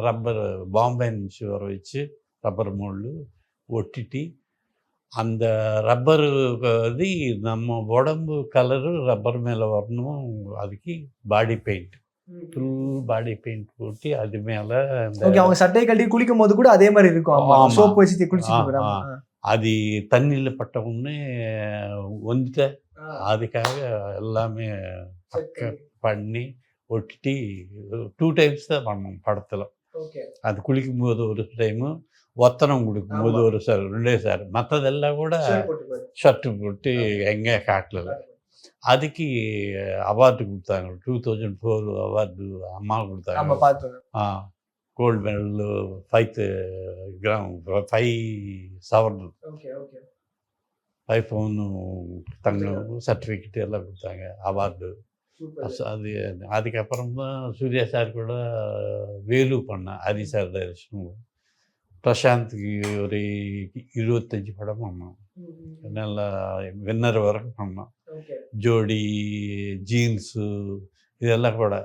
Rubber Bombay నుంచి வர வச்சு ரப்பர் மோல்டு ஒட்டிட்டு அந்த ரப்பரு அது நம்ம உடம்பு கலரு ரப்பர் மேலே வரணும். அதுக்கு பாடி பெயிண்ட் ஃபுல் பாடி பெயிண்ட் போட்டு அது மேலே அவங்க சட்டையை கழட்டி குளிக்கும் போது கூட அதே மாதிரி இருக்கும். சோப்பு வச்சு குளிச்சுட்டு அது தண்ணியில் பட்ட உடனே வந்துட்ட அதுக்காக எல்லாமே பண்ணி ஒட்டிட்டு 2 times தான் பண்ணோம் படத்தில். அது குளிக்கும்போது ஒரு டைமு, ஒத்தனம் கொடுக்கும்போது ஒரு சார் 2 சார், மற்றதெல்லாம் கூட ஷர்ட்டு போட்டு எங்கே காட்டல. அதுக்கு அவார்டு கொடுத்தாங்க. 2004 அவார்டு அம்மா கொடுத்தாங்க. கோல்டு மெடல் 5 கிராம் 5 சவரன் 5 பவுன் தங்கம் சர்டிஃபிகேட் எல்லாம் கொடுத்தாங்க அவார்டு. அது அதுக்கப்புறம் தான் சூர்யா சார் கூட வேலு பண்ணேன். Hari sir direction. பிரசாந்த்க்கு ஒரு 25 படம் பண்ணோம். நல்லா வின்னர் வரைக்கும் பண்ணோம். ஜோடி, ஜீன்ஸு இதெல்லாம் கூட